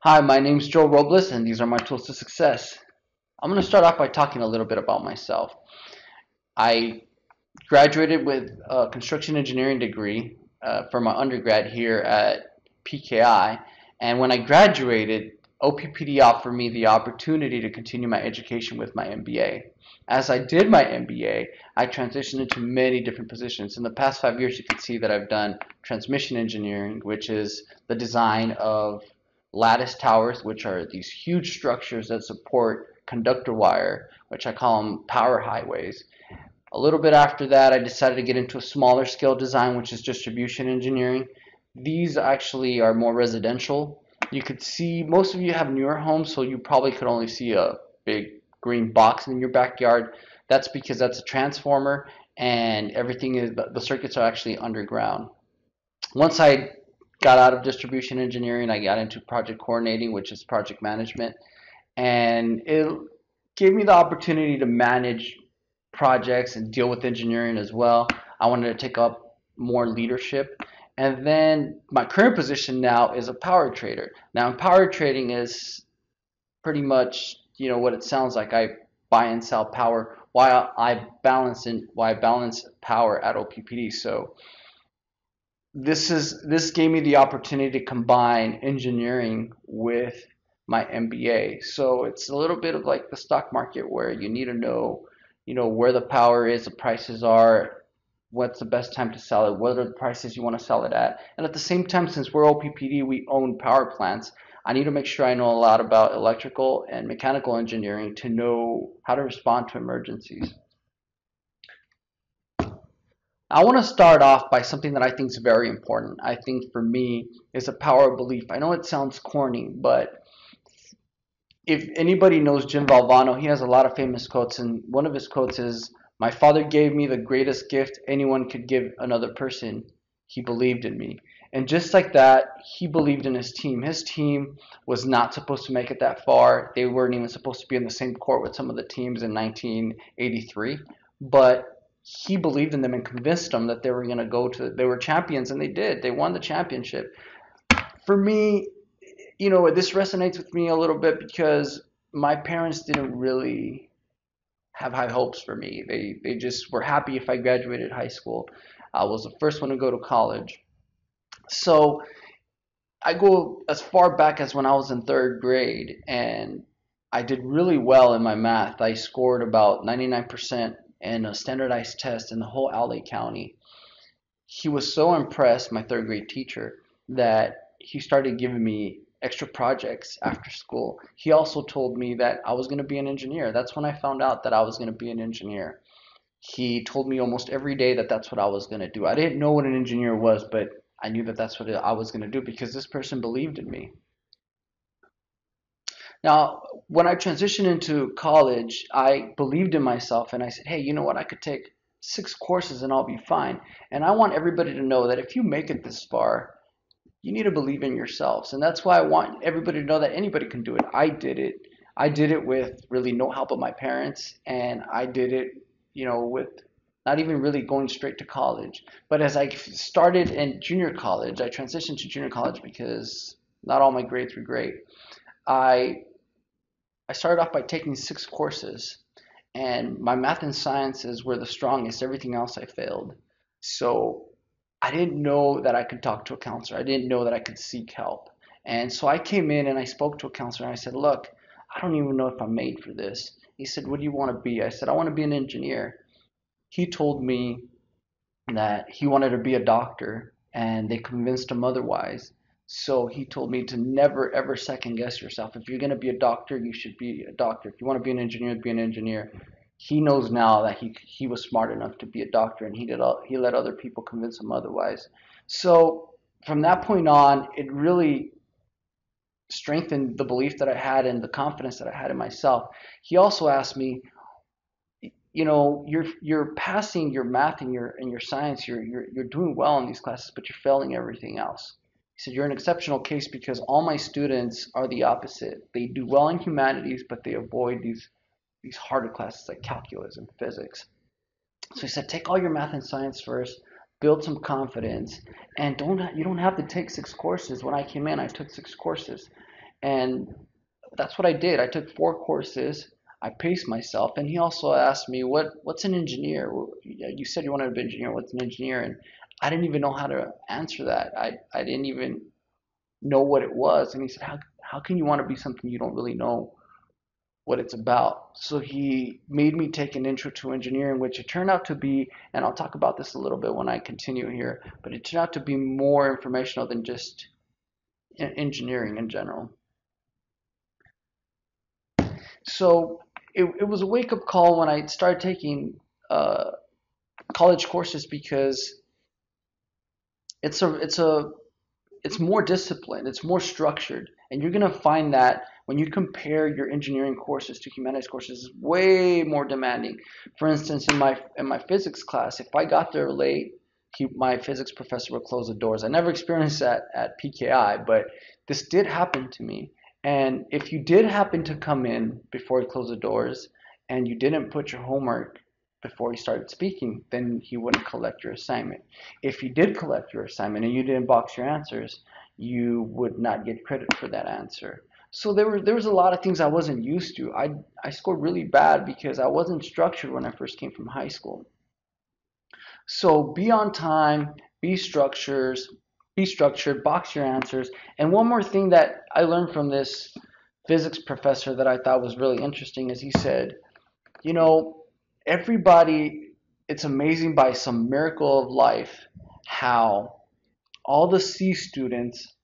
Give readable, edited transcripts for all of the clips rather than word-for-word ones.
Hi, my name's Joe Robles, and these are my tools to success. I'm going to start off by talking a little bit about myself. I graduated with a construction engineering degree for my undergrad here at PKI, and when I graduated, OPPD offered me the opportunity to continue my education with my MBA. As I did my MBA, I transitioned into many different positions. In the past 5 years, you can see that I've done transmission engineering, which is the design of lattice towers, which are these huge structures that support conductor wire, which I call them power highways. A little bit after that, I decided to get into a smaller scale design, which is distribution engineering. These actually are more residential. You could see most of you have newer homes, so you probably could only see a big green box in your backyard. That's because that's a transformer, and everything is the circuits are actually underground. Once I got out of distribution engineering, I got into project coordinating, which is project management, and it gave me the opportunity to manage projects and deal with engineering as well. I wanted to take up more leadership. And then my current position now is a power trader. Now, power trading is pretty much, what it sounds like. I buy and sell power while I balance power at OPPD. So this gave me the opportunity to combine engineering with my MBA. So it's a little bit of like the stock market where you need to know, where the power is, the prices are, what's the best time to sell it, what are the prices you want to sell it at. And at the same time, since we're OPPD, we own power plants. I need to make sure I know a lot about electrical and mechanical engineering to know how to respond to emergencies. I want to start off by something that I think is very important. I think for me is a power of belief. I know it sounds corny, but if anybody knows Jim Valvano, he has a lot of famous quotes, and one of his quotes is, "My father gave me the greatest gift anyone could give another person. He believed in me." And just like that, he believed in his team. His team was not supposed to make it that far. They weren't even supposed to be in the same court with some of the teams in 1983, but he believed in them and convinced them that they were going to they were champions, and they did. They won the championship. For me, this resonates with me a little bit because my parents didn't really have high hopes for me. They just were happy if I graduated high school. I was the first one to go to college. So I go as far back as when I was in third grade, and I did really well in my math. I scored about 99% in a standardized test in the whole LA County. He was so impressed, my third grade teacher, that he started giving me extra projects after school. He also told me that I was going to be an engineer. That's when I found out that I was going to be an engineer. He told me almost every day that that's what I was going to do. I didn't know what an engineer was, but I knew that that's what I was going to do because this person believed in me. Now, when I transitioned into college, I believed in myself and I said, hey, you know what? I could take 6 courses and I'll be fine. And I want everybody to know that if you make it this far, you need to believe in yourselves. And that's why I want everybody to know that anybody can do it. I did it. I did it with really no help of my parents, and I did it, with not even really going straight to college. But as I started in junior college, I transitioned to junior college because not all my grades were great. I I started off by taking 6 courses, and my math and sciences were the strongest. Everything else I failed. So I didn't know that I could talk to a counselor. I didn't know that I could seek help. And so I came in and I spoke to a counselor and I said, look, I don't even know if I'm made for this. He said, what do you want to be? I said, I want to be an engineer. He told me that he wanted to be a doctor and they convinced him otherwise. So he told me to never ever second guess yourself. If you're going to be a doctor, you should be a doctor. If you want to be an engineer, be an engineer. He knows now that he was smart enough to be a doctor, and he let other people convince him otherwise. So from that point on, it really strengthened the belief that I had and the confidence that I had in myself. He also asked me, you're passing your math and your science, you're doing well in these classes, but you're failing everything else. He said, you're an exceptional case because all my students are the opposite. They do well in humanities, but they avoid these harder classes like calculus and physics. So he said, take all your math and science first, build some confidence, and you don't have to take 6 courses. When I came in, I took 6 courses, And that's what I did. I took 4 courses. I paced myself, and he also asked me, "What's an engineer? You said you wanted to be an engineer. What's an engineer?" And I didn't even know how to answer that. I didn't even know what it was. And he said, "How can you want to be something you don't really know what it's about?" So he made me take an intro to engineering, which it turned out to be, and I'll talk about this a little bit when I continue here, but it turned out to be more informational than just engineering in general. So it was a wake-up call when I started taking uh, college courses because it's it's more disciplined, it's more structured, and you're gonna find that when you compare your engineering courses to humanities courses, it's way more demanding. For instance, in my physics class, if I got there late, my physics professor would close the doors. I never experienced that at PKI, but this did happen to me. And if you did happen to come in before he closed the doors and you didn't put your homework before he started speaking, then he wouldn't collect your assignment. If you did collect your assignment and you didn't box your answers, you would not get credit for that answer. So there was a lot of things I wasn't used to. I scored really bad because I wasn't structured when I first came from high school. So be on time, be structured, box your answers. And one more thing that I learned from this physics professor that I thought was really interesting is he said, you know, everybody, it's amazing by some miracle of life how all the C students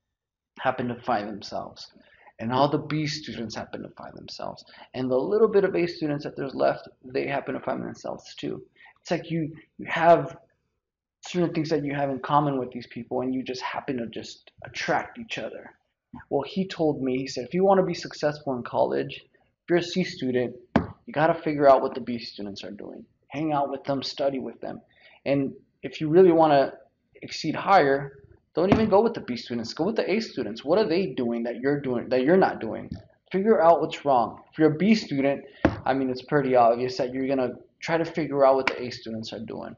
happen to find themselves, and all the B students happen to find themselves, and the little bit of A students that there's left, they happen to find themselves too. It's like you have certain things that you have in common with these people, and you just happen to just attract each other. Well, he told me, he said, if you want to be successful in college, if you're a C student, you got to figure out what the B students are doing. Hang out with them, study with them. And if you really want to exceed higher, don't even go with the B students. Go with the A students. What are they doing that you're not doing? Figure out what's wrong. If you're a B student, I mean, it's pretty obvious that you're going to try to figure out what the A students are doing.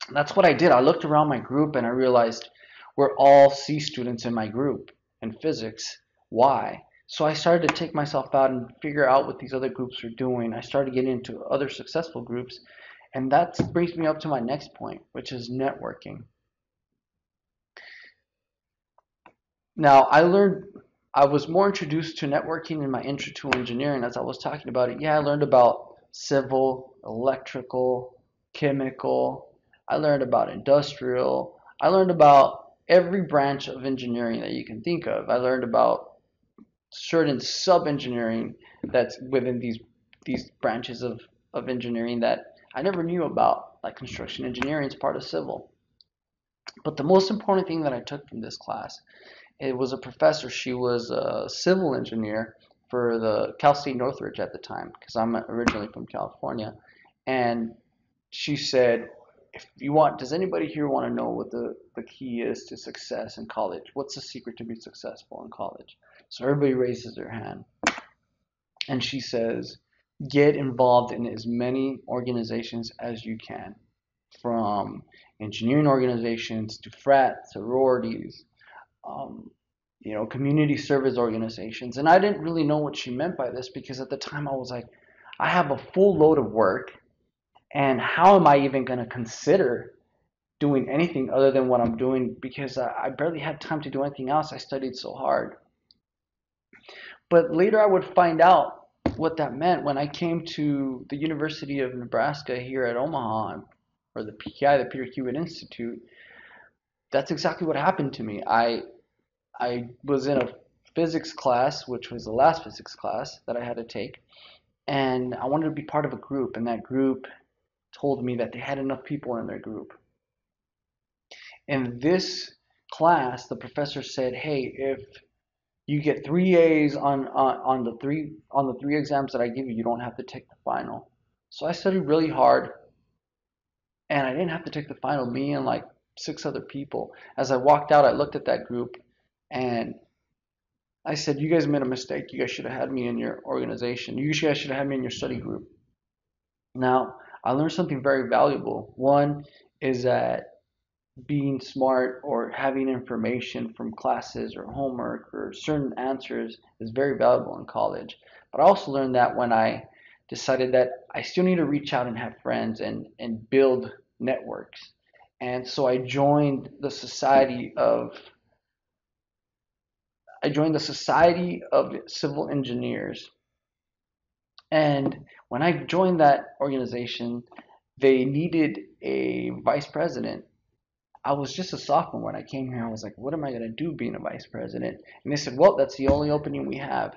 And that's what I did. I looked around my group and I realized we're all C students in my group in physics. Why? So I started to take myself out and figure out what these other groups were doing. I started getting into other successful groups, and that brings me up to my next point, which is networking. Now, I was more introduced to networking in my intro to engineering as I was talking about it. Yeah, I learned about civil, electrical, chemical. I learned about industrial. I learned about every branch of engineering that you can think of. I learned about certain sub-engineering that's within these branches of engineering that I never knew about, like construction engineering is part of civil. But the most important thing that I took from this class, it was a professor. She was a civil engineer for the Cal State Northridge at the time, because I'm originally from California. And she said, if you want, does anybody here want to know what the key is to success in college? What's the secret to be successful in college? So everybody raises their hand. And she says, get involved in as many organizations as you can, from engineering organizations to frat, sororities, um, community service organizations. And I didn't really know what she meant by this because at the time I was like, I have a full load of work, and how am I even going to consider doing anything other than what I'm doing because I barely had time to do anything else. I studied so hard. But later I would find out what that meant when I came to the University of Nebraska here at Omaha, or the PKI, the Peter Hewitt Institute. That's exactly what happened to me. I was in a physics class, which was the last physics class that I had to take, and I wanted to be part of a group, and that group told me that they had enough people in their group. In this class, the professor said, "Hey, if you get 3 A's on the three exams that I give you, you don't have to take the final." So I studied really hard, and I didn't have to take the final. Me and like 6 other people. As I walked out, I looked at that group, and I said, "You guys made a mistake. You guys should have had me in your organization. You guys should have had me in your study group." Now, I learned something very valuable. One is that being smart or having information from classes or homework or certain answers is very valuable in college. But I also learned that when I decided that I still need to reach out and have friends and build networks. And so I joined the Society of Civil Engineers. And when I joined that organization, they needed a vice president. I was just a sophomore when I came here. I was like, what am I going to do being a vice president? And they said, well, that's the only opening we have.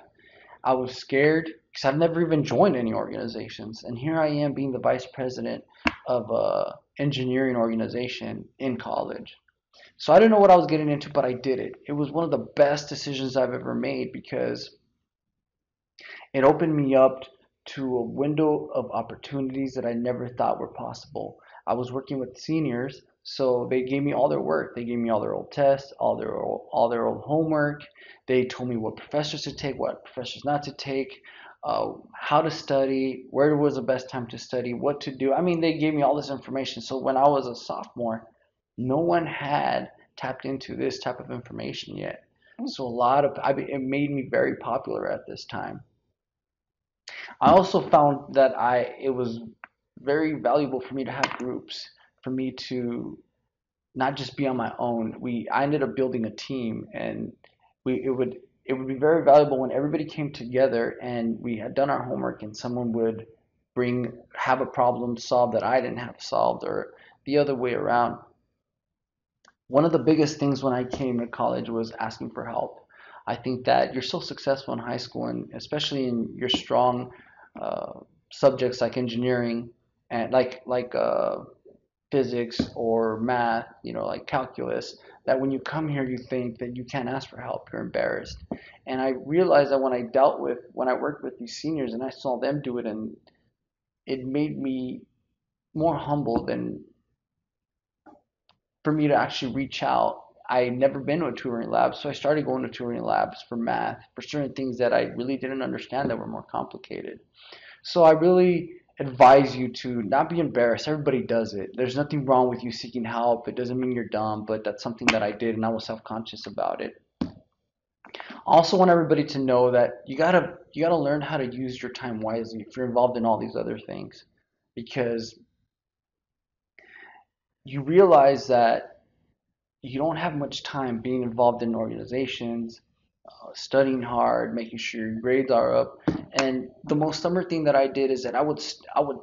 I was scared because I've never even joined any organizations. And here I am being the vice president of a engineering organization in college. So I didn't know what I was getting into, but I did it. It was one of the best decisions I've ever made because it opened me up to a window of opportunities that I never thought were possible. I was working with seniors, so they gave me all their work. They gave me all their old tests, all their old homework. They told me what professors to take, what professors not to take, how to study, where was the best time to study, what to do. I mean, they gave me all this information. So when I was a sophomore, no one had tapped into this type of information yet. So it made me very popular at this time. I also found that it was very valuable for me to have groups, for me to not just be on my own. I ended up building a team, and we it would be very valuable when everybody came together and we had done our homework, and someone would have a problem solved that I didn't have solved, or the other way around. One of the biggest things when I came to college was asking for help. I think that you're so successful in high school, and especially in your strong uh, subjects like engineering and physics or math, like calculus, that when you come here, you think that you can't ask for help. You're embarrassed. And I realized that when I worked with these seniors and I saw them do it, and it made me more humble than for me to actually reach out. I never been to a tutoring lab, so I started going to tutoring labs for math, for certain things that I really didn't understand that were more complicated. So I really advise you to not be embarrassed. Everybody does it. There's nothing wrong with you seeking help. It doesn't mean you're dumb, but that's something that I did and I was self-conscious about it. I also want everybody to know that you gotta learn how to use your time wisely if you're involved in all these other things, because you realize that you don't have much time being involved in organizations, studying hard, making sure your grades are up. And the most summer thing that I did is that I would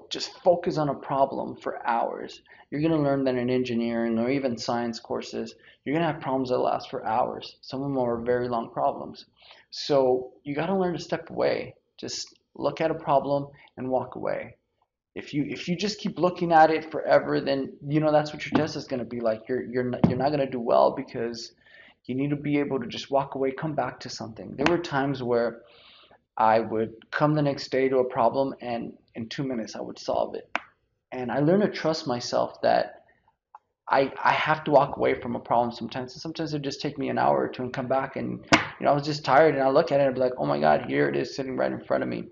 just focus on a problem for hours. You're gonna learn that in engineering or even science courses, you're gonna have problems that last for hours. Some of them are very long problems. So you gotta learn to step away. Just look at a problem and walk away. If you just keep looking at it forever, then that's what your test is going to be like. You're not going to do well because you need to be able to just walk away, come back to something. There were times where I would come the next day to a problem, and in 2 minutes I would solve it. And I learned to trust myself that I have to walk away from a problem sometimes. And sometimes it just take me an hour or two and come back, and I was just tired, and I look at it and be like, oh my God, here it is sitting right in front of me.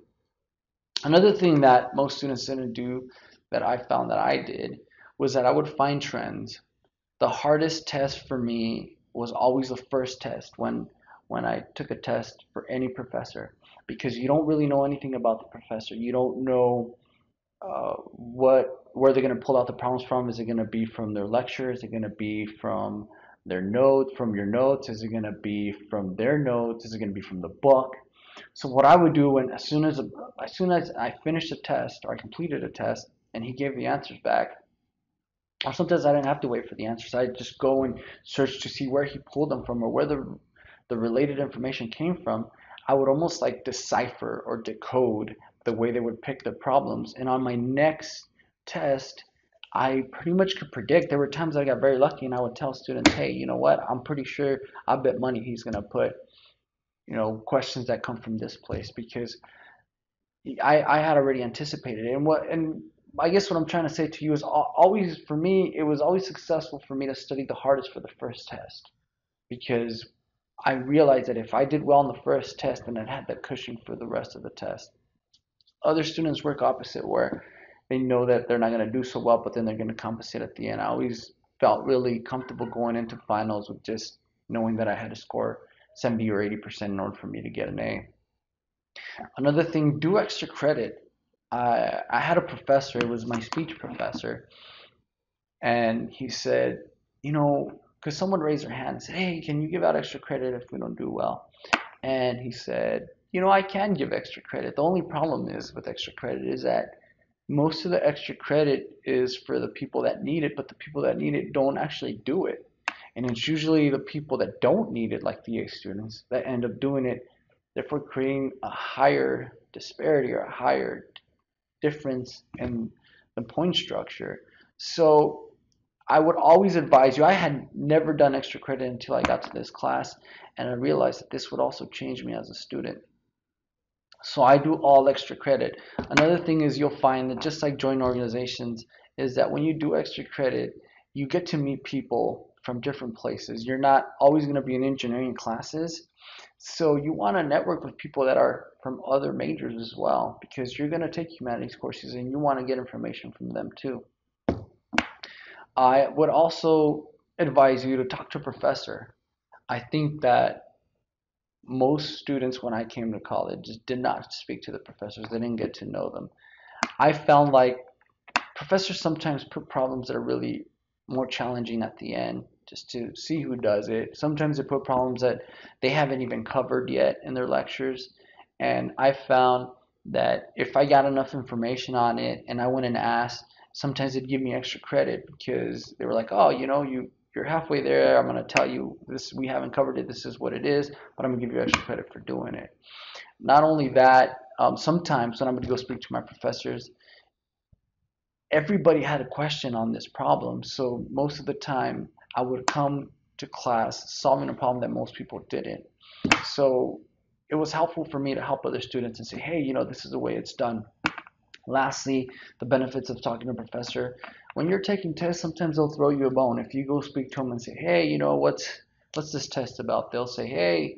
Another thing that most students didn't do that I found that I did was that I would find trends. The hardest test for me was always the first test when I took a test for any professor, because you don't really know anything about the professor. You don't know where they're going to pull out the problems from. Is it going to be from their lecture? Is it going to be from from your notes? Is it going to be from their notes? Is it going to be from the book? So what I would do as soon as I finished a test or I completed a test and he gave the answers back, or sometimes I didn't have to wait for the answers. I'd just go and search to see where he pulled them from or where the related information came from. I would almost like decipher or decode the way they would pick the problems. And on my next test, I pretty much could predict. There were times I got very lucky and I would tell students, hey, you know what? I'm pretty sure I bet money he's going to put questions that come from this place, because I had already anticipated it. And I guess what I'm trying to say to you is always for me, it was always successful for me to study the hardest for the first test, because I realized that if I did well on the first test, then I had that cushion for the rest of the test. Other students work opposite, where they know that they're not going to do so well, but then they're going to compensate at the end. I always felt really comfortable going into finals with just knowing that I had to score 70 or 80% in order for me to get an A. Another thing, do extra credit. I had a professor, it was my speech professor, and he said, because someone raised their hand and said, hey, can you give out extra credit if we don't do well? And he said, I can give extra credit. The only problem is with extra credit is that most of the extra credit is for the people that need it, but the people that need it don't actually do it. And it's usually the people that don't need it, like the A students, that end up doing it, therefore creating a higher disparity or a higher difference in the point structure. So I would always advise you. I had never done extra credit until I got to this class, and I realized that this would also change me as a student. So I do all extra credit. Another thing is you'll find that just like joint organizations, is that when you do extra credit, you get to meet people from different places. You're not always going to be in engineering classes. So you want to network with people that are from other majors as well, because you're going to take humanities courses and you want to get information from them too. I would also advise you to talk to a professor. I think that most students when I came to college just did not speak to the professors. They didn't get to know them. I found like professors sometimes put problems that are really more challenging at the end just to see who does it. Sometimes they put problems that they haven't even covered yet in their lectures. And I found that if I got enough information on it and I went and asked, sometimes they'd give me extra credit because they were like, oh, you're halfway there. I'm going to tell you this, we haven't covered it. This is what it is, but I'm going to give you extra credit for doing it. Not only that, sometimes when I'm going to go speak to my professors, everybody had a question on this problem. So most of the time I would come to class solving a problem that most people didn't. So it was helpful for me to help other students and say, hey, this is the way it's done. Lastly, the benefits of talking to a professor. When you're taking tests, sometimes they'll throw you a bone. If you go speak to them and say, hey, what's this test about? They'll say, hey,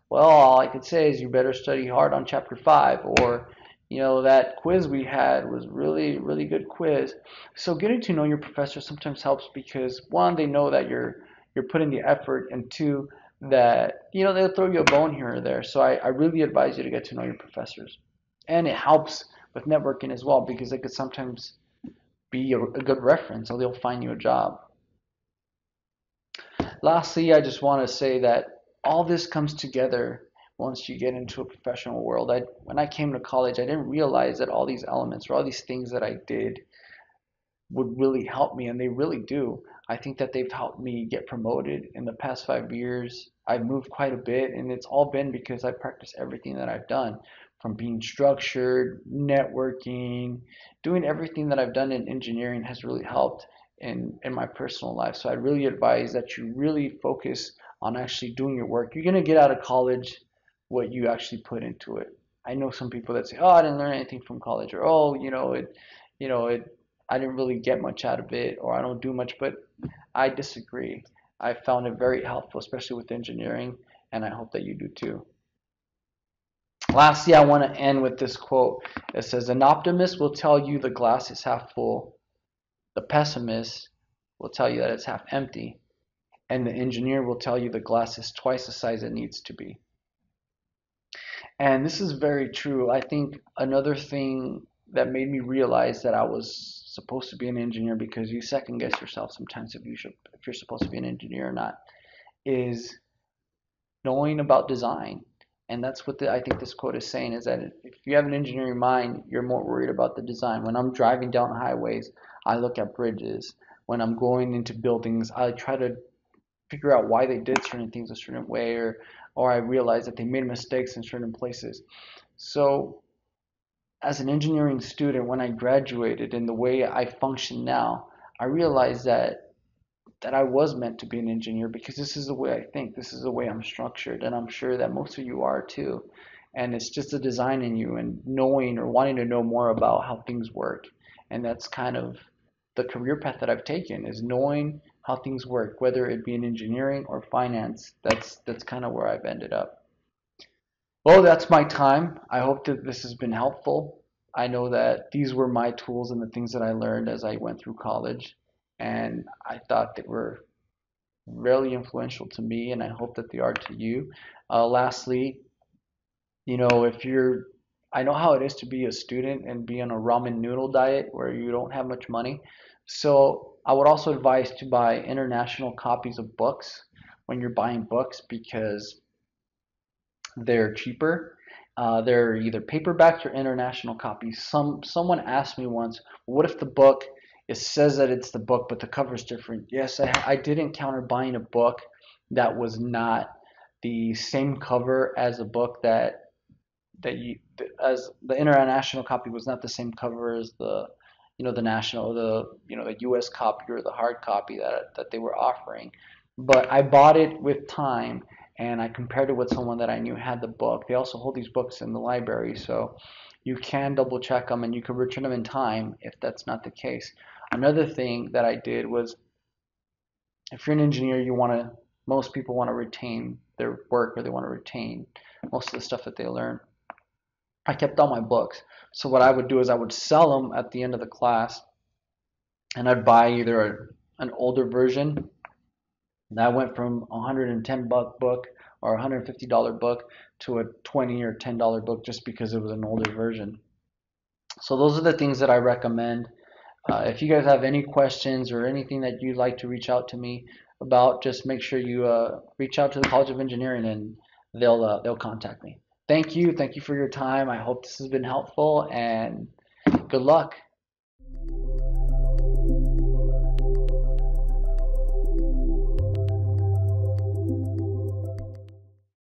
well, all I could say is you better study hard on chapter 5, or that quiz we had was really, really good quiz. So getting to know your professor sometimes helps because one, they know that you're putting the effort, and two, that they'll throw you a bone here or there. So I really advise you to get to know your professors. And it helps with networking as well because they could sometimes be a good reference, or they'll find you a job. Lastly, I just want to say that all this comes together once you get into a professional world. When I came to college, I didn't realize that all these elements or all these things that I did would really help me, and they really do. I think that they've helped me get promoted in the past 5 years. I've moved quite a bit, and it's all been because I practiced everything that I've done, from being structured, networking, doing everything that I've done in engineering has really helped in my personal life. So I really advise that you really focus on actually doing your work. You're going to get out of college what you actually put into it. I know some people that say, "Oh, I didn't learn anything from college," or "Oh, I didn't really get much out of it," or "I don't do much." But I disagree. I found it very helpful, especially with engineering, and I hope that you do too. Lastly, I want to end with this quote. It says, "An optimist will tell you the glass is half full. The pessimist will tell you that it's half empty. And the engineer will tell you the glass is twice the size it needs to be." And this is very true. I think another thing that made me realize that I was supposed to be an engineer, because you second guess yourself sometimes if you're supposed to be an engineer or not, is knowing about design. And that's what I think this quote is saying, is that if you have an engineering mind, you're more worried about the design. When I'm driving down highways, I look at bridges. When I'm going into buildings, I try to figure out why they did certain things a certain way, or I realize that they made mistakes in certain places. So as an engineering student, when I graduated and the way I function now, I realized that I was meant to be an engineer because this is the way I think, this is the way I'm structured, and I'm sure that most of you are too. And it's just a design in you and knowing or wanting to know more about how things work. And that's kind of the career path that I've taken, is knowing how things work, whether it be in engineering or finance. That's kind of where I've ended up. Well, that's my time. I hope that this has been helpful. I know that these were my tools and the things that I learned as I went through college. and I thought they were really influential to me, and I hope that they are to you. Lastly, if you're, I know how it is to be a student and be on a ramen noodle diet where you don't have much money. So I would also advise to buy international copies of books when you're buying books because they're cheaper. They're either paperbacks or international copies. Someone asked me once, what if the book, it says that it's the book, but the cover's different? Yes, I did encounter buying a book that was not the same cover as a book that you as the international copy was not the same cover as the national the US copy or the hard copy that they were offering. But I bought it with time and I compared it with someone that I knew had the book. They also hold these books in the library, so you can double check them and you can return them in time if that's not the case. Another thing that I did was, if you're an engineer, most people want to retain their work, or they want to retain most of the stuff that they learn. I kept all my books. So what I would do is I would sell them at the end of the class, and I'd buy either an older version that went from a $110 book or a $150 book to a $20 or $10 book just because it was an older version. So those are the things that I recommend. If you guys have any questions or anything that you'd like to reach out to me about, just make sure you reach out to the College of Engineering and they'll contact me. Thank you for your time. I hope this has been helpful and good luck.